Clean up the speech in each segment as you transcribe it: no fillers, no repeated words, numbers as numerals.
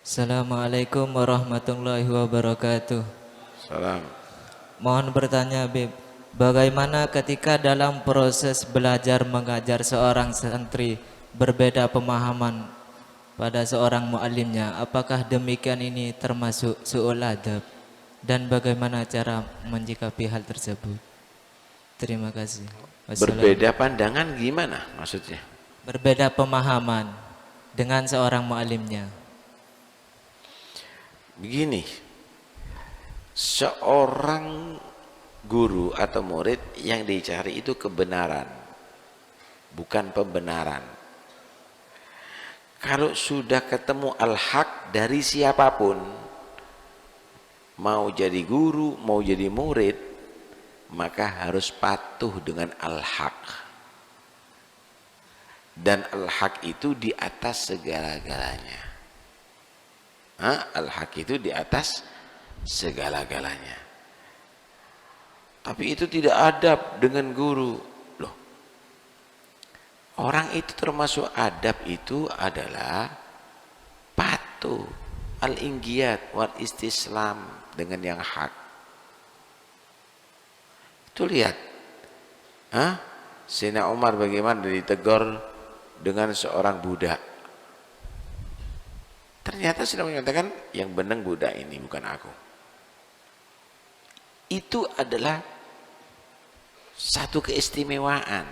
Assalamualaikum warahmatullahi wabarakatuh. Salam. Mohon bertanya, Bib, bagaimana ketika dalam proses belajar mengajar seorang santri berbeda pemahaman pada seorang muallimnya? Apakah demikian ini termasuk su'ul adab? Dan bagaimana cara menyikapi hal tersebut? Terima kasih. Berbeda pandangan gimana maksudnya? Berbeda pemahaman dengan seorang muallimnya. Begini, seorang guru atau murid yang dicari itu kebenaran, bukan pembenaran. Kalau sudah ketemu al-haq dari siapapun, mau jadi guru, mau jadi murid, maka harus patuh dengan al-haq. Dan al-haq itu di atas segala-galanya. Al-haq itu di atas segala-galanya. Tapi itu tidak adab dengan guru. Loh, orang itu termasuk adab itu adalah patuh, al-inqiyad wal istislam dengan yang hak. Itu lihat, Sayyidina Umar bagaimana ditegur dengan seorang budak. Ternyata sudah menyatakan yang benang budak ini bukan aku. Itu adalah satu keistimewaan.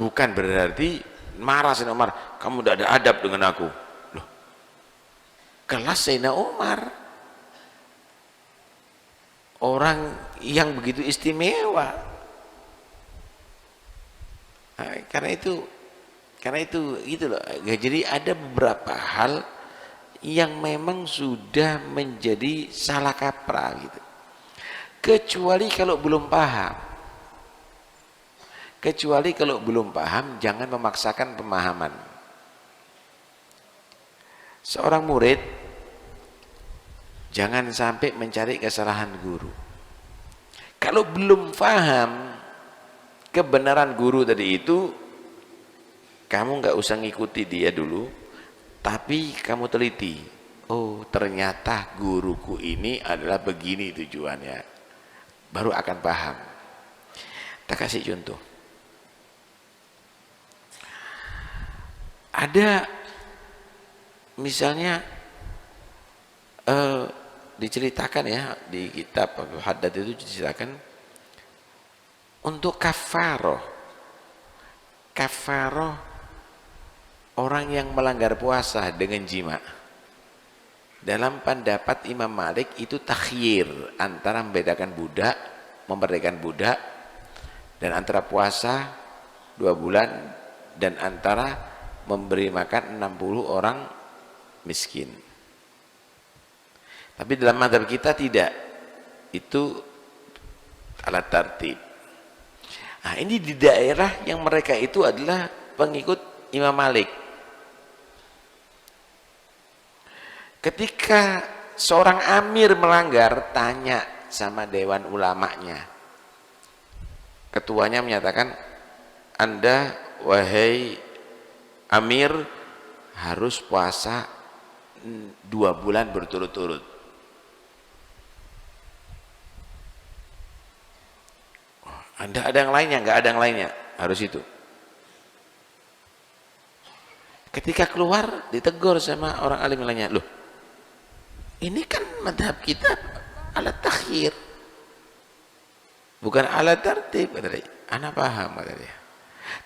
Bukan berarti marah Sayyidina Umar, kamu tidak ada adab dengan aku. Loh, kelas Sayyidina Umar, orang yang begitu istimewa. Karena itu gitu loh. Jadi ada beberapa hal yang memang sudah menjadi salah kaprah gitu. Kecuali kalau belum paham. Kecuali kalau belum paham, jangan memaksakan pemahaman. Seorang murid jangan sampai mencari kesalahan guru. Kalau belum paham kebenaran guru tadi itu, kamu nggak usah ngikuti dia dulu, tapi kamu teliti. Oh, ternyata guruku ini adalah begini tujuannya. Baru akan paham. Kita kasih contoh. Ada misalnya diceritakan ya di kitab Haddad itu diceritakan untuk kafaroh orang yang melanggar puasa dengan jima. Dalam pendapat Imam Malik itu takhyir antara memerdekakan budak dan antara puasa 2 bulan dan antara memberi makan 60 orang miskin. Tapi dalam mazhab kita tidak. Itu alat tertib. Nah, ini di daerah yang mereka itu adalah pengikut Imam Malik. Ketika seorang amir melanggar, tanya sama dewan ulamanya. Ketuanya menyatakan, Anda wahai amir harus puasa 2 bulan berturut-turut. Anda ada yang lainnya? Enggak ada yang lainnya, harus itu. Ketika keluar ditegur sama orang alim lainnya, loh, ini kan madhab kita alat takhir, bukan alat tertib. Anak paham, kata dia.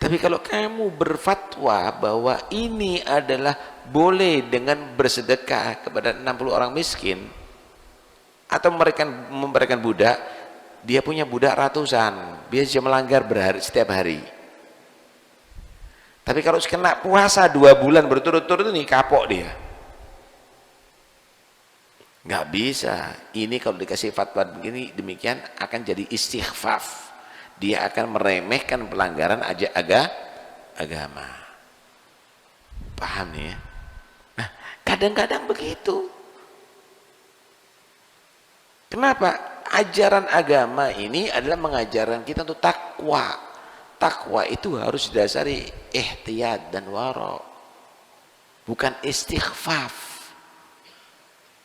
Tapi kalau kamu berfatwa bahwa ini adalah boleh dengan bersedekah kepada 60 orang miskin atau memberikan budak, dia punya budak ratusan, biasa melanggar setiap hari. Tapi kalau kena puasa 2 bulan berturut-turut ini kapok dia. Nggak bisa. Ini kalau dikasih fatwa begini demikian akan jadi istighfaf. Dia akan meremehkan pelanggaran agama. Paham nih ya? Nah, kadang-kadang begitu. Kenapa? Ajaran agama ini adalah mengajarkan kita untuk takwa. Takwa itu harus didasari ihtiyat dan wara. bukan istighfaf.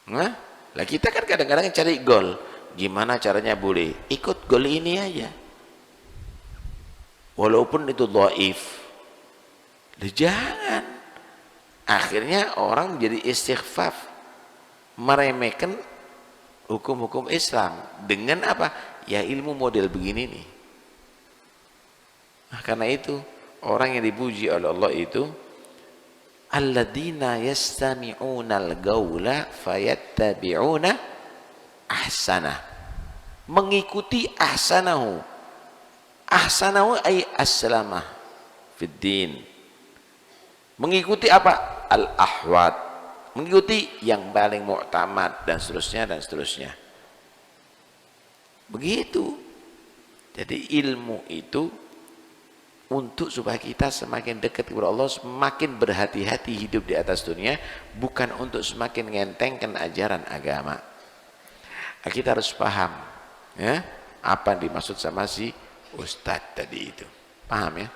Nah, lah kita kan kadang-kadang cari gol. Gimana caranya boleh? Ikut gol ini aja. Walaupun itu dhaif. Jangan. Akhirnya orang menjadi istighfaf, meremehkan hukum-hukum Islam dengan apa? Ya ilmu model begini nih. Nah, karena itu orang yang dipuji oleh Allah itu alladzina yastami'unal gaula fayattabi'una ahsanah, mengikuti ahsanahu. Ahsanahu ay aslamah fid din, mengikuti apa? Al-ahwat, mengikuti yang paling mu'tamad, dan seterusnya dan seterusnya. Begitu. Jadi ilmu itu untuk supaya kita semakin dekat kepada Allah, semakin berhati-hati hidup di atas dunia, bukan untuk semakin ngentengkan ajaran agama. Nah, kita harus paham ya, apa yang dimaksud sama si ustadz tadi itu. Paham ya?